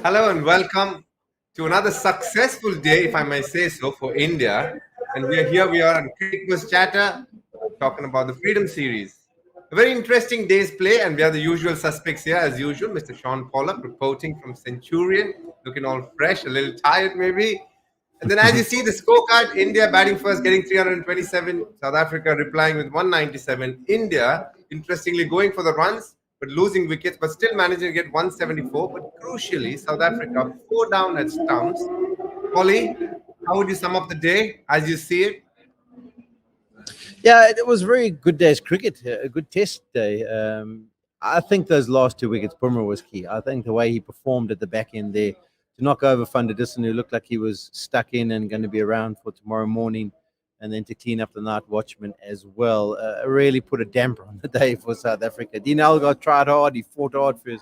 Hello and welcome to another successful day, if I may say so, for India. And we are on Cricbuzz Chatter, talking about the Freedom Series. A very interesting day's play, and we are the usual suspects here, as usual. Mr. Shaun Pollock reporting from Centurion, looking all fresh, a little tired maybe. And then, as you see the scorecard, India batting first, getting 327. South Africa replying with 197. India, interestingly, going for the runs, but losing wickets, but still managing to get 174. But crucially, South Africa 4 down at stumps. Kohli, how would you sum up the day as you see it? Yeah, it was a very good day's cricket, a good test day. I think those last 2 wickets, Bumrah was key. I think the way he performed at the back end there to knock over Van der Dussen, who looked like he was stuck in and going to be around for tomorrow morning, and then to clean up the night watchman as well, really put a damper on the day for South Africa. Elgar tried hard, he fought hard for his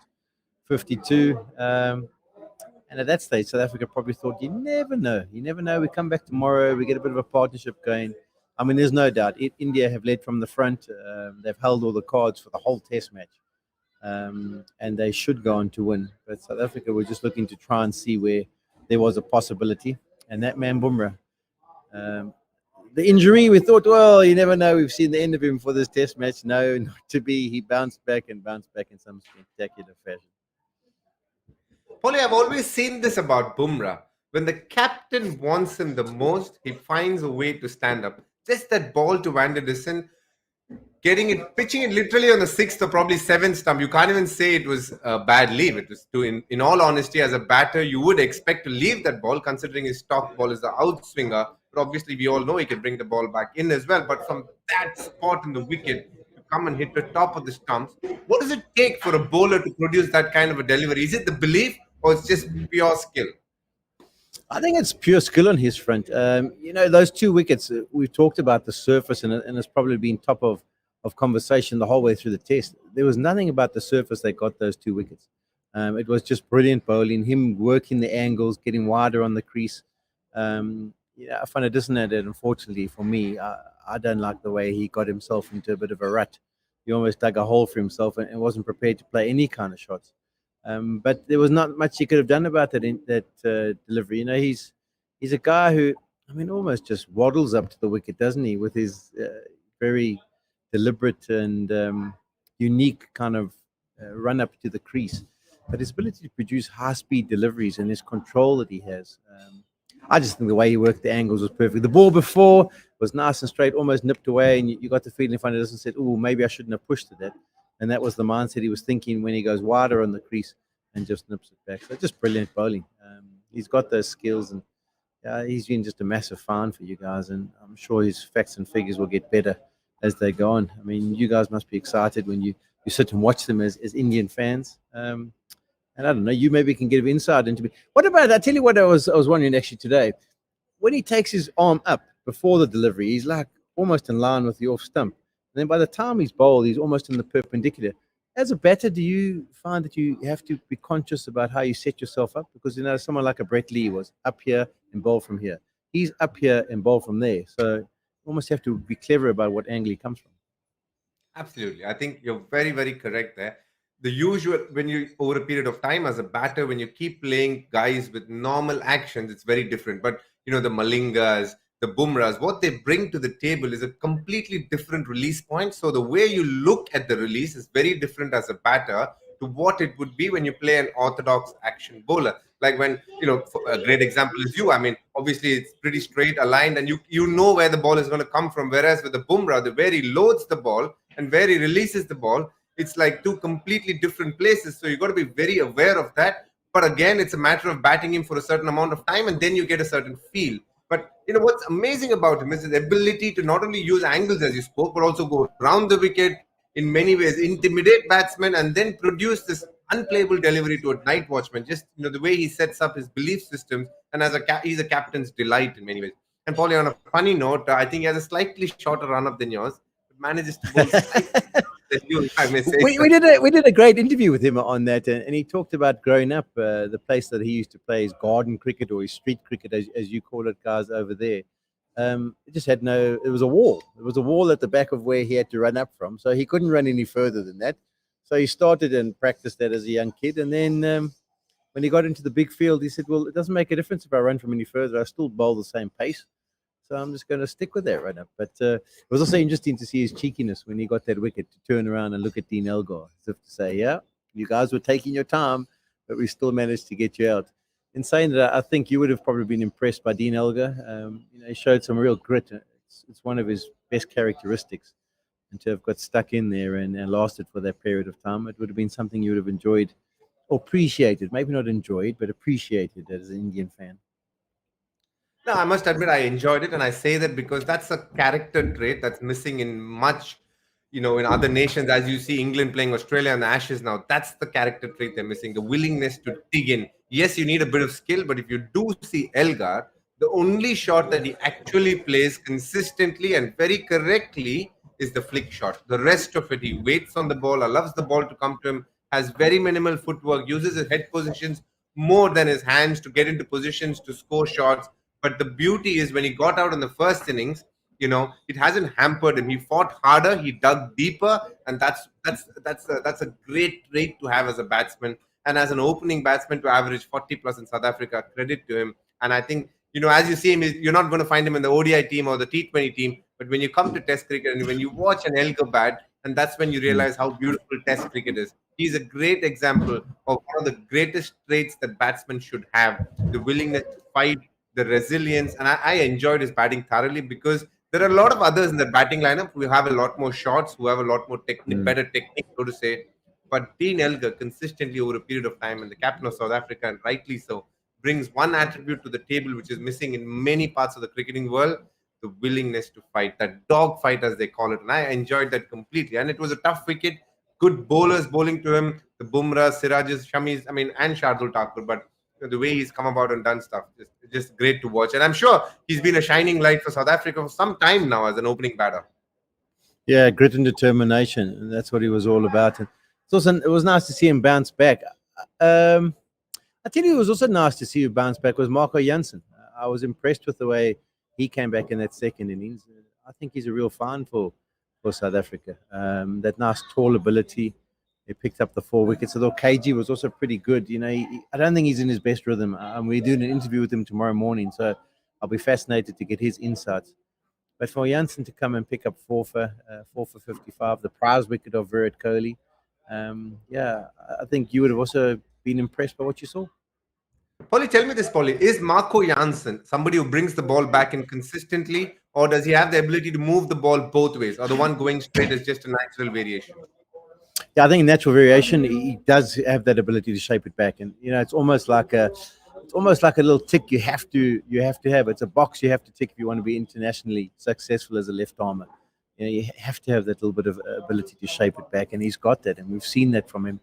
52. And at that stage, South Africa probably thought, you never know. You never know. We come back tomorrow. We get a bit of a partnership going. I mean, there's no doubt. India have led from the front. They've held all the cards for the whole test match. And they should go on to win. But South Africa were just looking to try and see where there was a possibility. And that man, Bumrah, the injury, we thought, well, you never know. We've seen the end of him for this test match. No, not to be. He bounced back in some spectacular fashion. Polly, I've always seen this about Bumrah. When the captain wants him the most, he finds a way to stand up. Just that ball to Van der Dussen, pitching it literally on the sixth or probably seventh stump. You can't even say it was a bad leave. It was in all honesty, as a batter, you would expect to leave that ball, considering his stock ball is the outswinger. But obviously, we all know he can bring the ball back in as well. But from that spot in the wicket, to come and hit the top of the stumps, what does it take for a bowler to produce that kind of a delivery? Is it the belief, or it's just pure skill? I think it's pure skill on his front. Those 2 wickets, we've talked about the surface, and it's probably been top of conversation the whole way through the test. There was nothing about the surface that got those 2 wickets. It was just brilliant bowling, him working the angles, getting wider on the crease. Van der Dussen had it, unfortunately for me. I don't like the way he got himself into a bit of a rut. He almost dug a hole for himself and wasn't prepared to play any kind of shots. But there was not much he could have done about that delivery. He's a guy who, almost just waddles up to the wicket, doesn't he, with his very deliberate and unique kind of run up to the crease. But his ability to produce high-speed deliveries and his control that he has, I just think the way he worked the angles was perfect. The ball before was nice and straight, almost nipped away, and you got the feeling if Van der Dussen said, "Oh, maybe I shouldn't have pushed to that." And that was the mindset he was thinking when he goes wider on the crease and just nips it back. So just brilliant bowling. He's got those skills, and he's been just a massive fan for you guys. And I'm sure his facts and figures will get better as they go on. You guys must be excited when you sit and watch them as Indian fans. And I don't know, you maybe can give insight into me. What about, I tell you what I was wondering actually today. When he takes his arm up before the delivery, he's like almost in line with the off stump. And then by the time he's bowled, he's almost in the perpendicular. As a batter, do you find that you have to be conscious about how you set yourself up? Because, someone like a Brett Lee was up here and bowled from here. He's up here and bowled from there. So you almost have to be clever about what angle he comes from. Absolutely. I think you're very, very correct there. The usual, when you, over a period of time as a batter, when you keep playing guys with normal actions, it's very different. But, the Malingas, the Bumrahs, what they bring to the table is a completely different release point. So the way you look at the release is very different as a batter to what it would be when you play an orthodox action bowler. Like when, a great example is you. Obviously it's pretty straight aligned and you know where the ball is going to come from. Whereas with the Bumrah, the where he loads the ball and where he releases the ball, it's like two completely different places. So you got to be very aware of that. But again, it's a matter of batting him for a certain amount of time and then you get a certain feel. But what's amazing about him is his ability to not only use angles as you spoke, but also go around the wicket in many ways, intimidate batsmen, and then produce this unplayable delivery to a night watchman. Just the way he sets up his belief systems, and he's a captain's delight in many ways. And Paulie, on a funny note, I think he has a slightly shorter run-up than yours, but manages to bowl slightly than you, if I may say. We did a great interview with him on that, and he talked about growing up, the place that he used to play his garden cricket or his street cricket, as you call it, guys, over there. It just had it was a wall. It was a wall at the back of where he had to run up from. So he couldn't run any further than that. So he started and practiced that as a young kid, and then when he got into the big field, he said, "Well, it doesn't make a difference if I run from any further. I still bowl the same pace, so I'm just going to stick with that right now." But it was also interesting to see his cheekiness when he got that wicket to turn around and look at Dean Elgar, as if to say, "Yeah, you guys were taking your time, but we still managed to get you out." In saying that, I think you would have probably been impressed by Dean Elgar. He showed some real grit. It's one of his best characteristics. And to have got stuck in there and lasted for that period of time, it would have been something you would have enjoyed or appreciated. Maybe not enjoyed, but appreciated as an Indian fan. No, I must admit I enjoyed it, and I say that because that's a character trait that's missing in much, in other nations. As you see, England playing Australia and the Ashes now, that's the character trait they're missing: the willingness to dig in. Yes, you need a bit of skill, but if you do see Elgar, the only shot that he actually plays consistently and very correctly is the flick shot. The rest of it, he waits on the ball, allows the ball to come to him, has very minimal footwork, uses his head positions more than his hands to get into positions to score shots. But the beauty is when he got out in the first innings, it hasn't hampered him. He fought harder, he dug deeper, and that's a great trait to have as a batsman and as an opening batsman to average 40 plus in South Africa. Credit to him. And I think as you see him, you're not going to find him in the ODI team or the T20 team. But when you come to Test cricket and when you watch an Elgar bat, and that's when you realize how beautiful Test cricket is. He's a great example of one of the greatest traits that batsmen should have: the willingness to fight, the resilience. And I enjoyed his batting thoroughly because there are a lot of others in the batting lineup who have a lot more shots, who have a lot more better technique, so to say. But Dean Elgar consistently over a period of time, and the captain of South Africa, and rightly so, brings one attribute to the table which is missing in many parts of the cricketing world: the willingness to fight, that dog fight as they call it. And I enjoyed that completely. And it was a tough wicket, good bowlers bowling to him, the Bumrah, Sirajes, Shamis, and Shardul Thakur. But the way he's come about and done stuff, just great to watch. And I'm sure he's been a shining light for South Africa for some time now as an opening batter. Yeah, grit and determination, and that's what he was all about. And it was nice to see him bounce back. I tell you, it was also nice to see you bounce back was Marco Jansen. I was impressed with the way he came back in that second innings. I think he's a real find for South Africa. That nice tall ability. He picked up the 4 wickets. Although KG was also pretty good. I don't think he's in his best rhythm. We're doing an interview with him tomorrow morning, so I'll be fascinated to get his insights. But for Jansen to come and pick up 4 for 55, the prize wicket of Virat Kohli, I think you would have also been impressed by what you saw. Polly, tell me this, Polly. Is Marco Jansen somebody who brings the ball back in consistently, or does he have the ability to move the ball both ways, or the one going straight is just a natural variation? Yeah, I think natural variation, he does have that ability to shape it back. And, it's almost like a little tick you have to have. It's a box you have to tick if you want to be internationally successful as a left armer. You have to have that little bit of ability to shape it back, and he's got that, and we've seen that from him.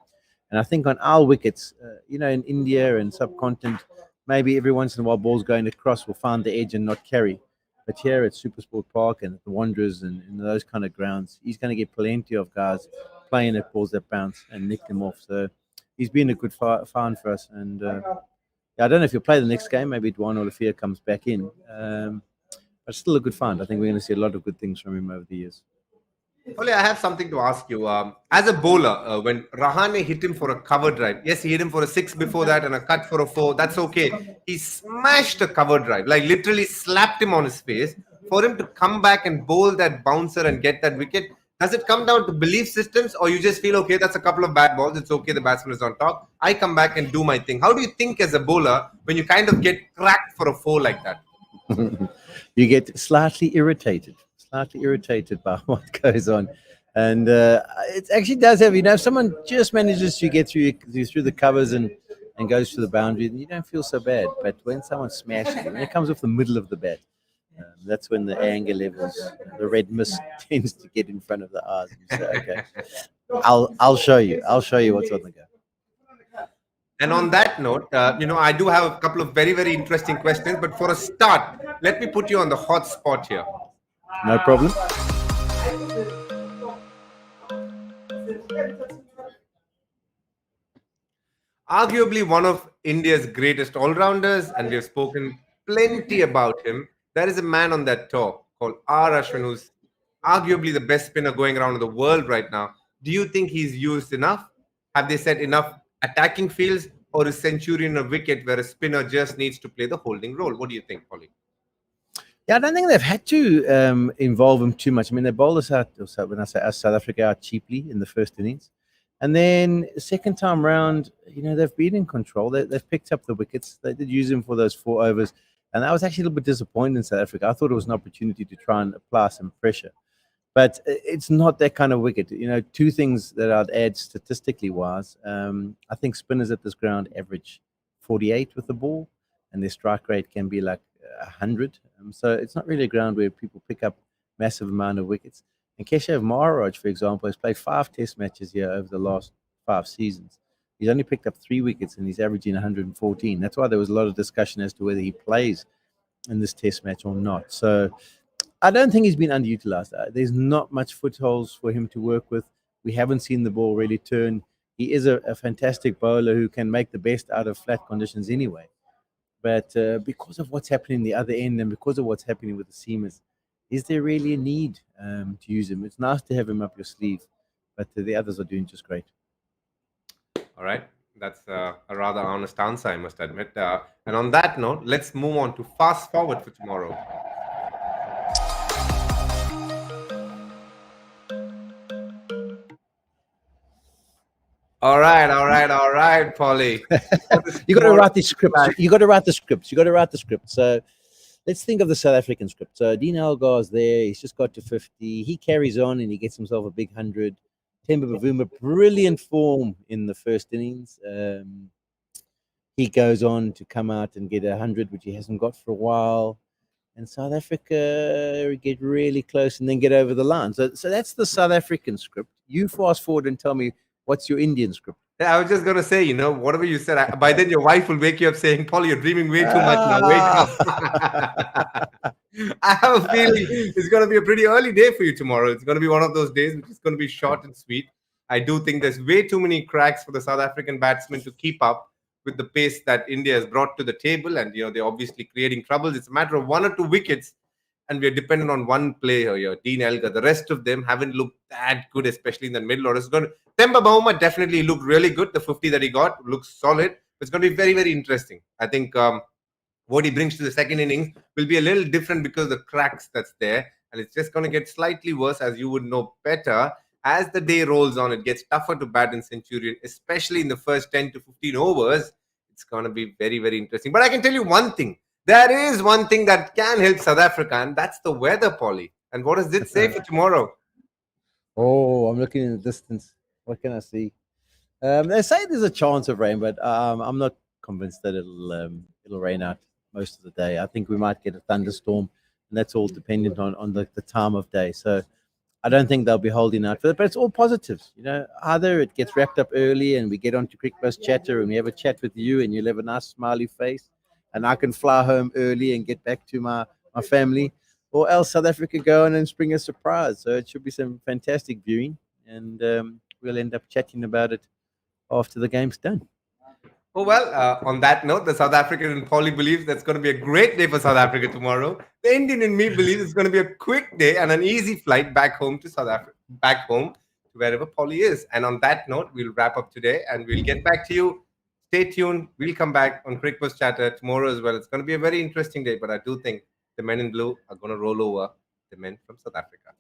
And I think on our wickets, in India and subcontinent, maybe every once in a while balls going across will find the edge and not carry. But here at Supersport Park and at the Wanderers and those kind of grounds, he's going to get plenty of guys playing at balls that bounce and nick them off. So he's been a good find for us. And I don't know if he'll play the next game. Maybe Dwan Olafia comes back in. But still a good find. I think we're going to see a lot of good things from him over the years. Polly, I have something to ask you. As a bowler, when Rahane hit him for a cover drive, yes, he hit him for a 6 before that and a cut for a 4. That's okay. He smashed a cover drive, like literally slapped him on his face. For him to come back and bowl that bouncer and get that wicket, does it come down to belief systems, or you just feel, okay, that's a couple of bad balls, it's okay, the batsman is on top, I come back and do my thing? How do you think as a bowler when you kind of get cracked for a 4 like that? You get slightly irritated by what goes on. And it actually does have, if someone just manages to get through the covers and goes to the boundary, then you don't feel so bad. But when someone smashes it, when it comes off the middle of the bat, that's when the anger levels, the red mist tends to get in front of the eyes. And you say, okay, I'll show you what's on the go. And on that note, I do have a couple of very, very interesting questions. But for a start, let me put you on the hot spot here. No problem. Arguably one of India's greatest all-rounders, and we have spoken plenty about him. There is a man on that tour called Ashwin, who's arguably the best spinner going around in the world right now. Do you think he's used enough? Have they set enough attacking fields, or is Centurion a wicket where a spinner just needs to play the holding role? What do you think, Polly? Yeah, I don't think they've had to involve him too much. I mean, they bowled us out, when I say us, South Africa out cheaply in the first innings. And then second time round, they've been in control. They've picked up the wickets. They did use him for those 4 overs. And I was actually a little bit disappointed in South Africa. I thought it was an opportunity to try and apply some pressure. But it's not that kind of wicket. 2 things that I'd add statistically wise. I think spinners at this ground average 48 with the ball, and their strike rate can be like 100. So it's not really a ground where people pick up massive amount of wickets. And Keshav Maharaj, for example, has played 5 test matches here over the last 5 seasons. He's only picked up 3 wickets and he's averaging 114. That's why there was a lot of discussion as to whether he plays in this test match or not. So I don't think he's been underutilized. There's not much footholds for him to work with. We haven't seen the ball really turn. He is a fantastic bowler who can make the best out of flat conditions anyway. But because of what's happening in the other end and because of what's happening with the seamers, is there really a need to use him? It's nice to have him up your sleeve, but the others are doing just great. All right. That's a rather honest answer, I must admit. And on that note, let's move on to fast forward for tomorrow. All right, Polly. You got to write the scripts. You got to write the scripts. So let's think of the South African script. So Dean Elgar's there. He's just got to 50. He carries on and he gets himself a big 100. Temba Bavuma, brilliant form in the first innings. He goes on to come out and get 100, which he hasn't got for a while. And South Africa get really close and then get over the line. So that's the South African script. You fast forward and tell me, what's your Indian script? Yeah, I was just going to say, whatever you said, by then your wife will wake you up saying, Polly, you're dreaming way too much now. Wake up. I have a feeling it's going to be a pretty early day for you tomorrow. It's going to be one of those days which is going to be short and sweet. I do think there's way too many cracks for the South African batsmen to keep up with the pace that India has brought to the table. And, they're obviously creating troubles. It's a matter of 1 or 2 wickets. And we're dependent on one player here, Dean Elgar. The rest of them haven't looked that good, especially in the middle order. Temba Bavuma definitely looked really good. The 50 that he got looks solid. It's going to be very, very interesting. I think what he brings to the second innings will be a little different because of the cracks that's there. And it's just going to get slightly worse, as you would know better. As the day rolls on, it gets tougher to bat in Centurion, especially in the first 10 to 15 overs. It's going to be very, very interesting. But I can tell you one thing. There is one thing that can help South Africa, and that's the weather, Polly. And what does it say for tomorrow? Oh, I'm looking in the distance. What can I see? They say there's a chance of rain, but I'm not convinced that it'll rain out most of the day. I think we might get a thunderstorm, and that's all dependent on the time of day. So I don't think they'll be holding out for it, but it's all positives. Either it gets wrapped up early and we get onto Cricbuzz Chatter and we have a chat with you and you'll have a nice smiley face and I can fly home early and get back to my family, or else South Africa go on and spring a surprise. So it should be some fantastic viewing, and we'll end up chatting about it after the game's done. Oh, well, on that note, the South African in Polly believes that's going to be a great day for South Africa tomorrow. The Indian in me believes it's going to be a quick day and an easy flight back home to South Africa, back home to wherever Polly is. And on that note, we'll wrap up today and we'll get back to you. Stay tuned. We'll come back on Cricbuzz Chatter tomorrow as well. It's going to be a very interesting day, but I do think the men in blue are going to roll over the men from South Africa.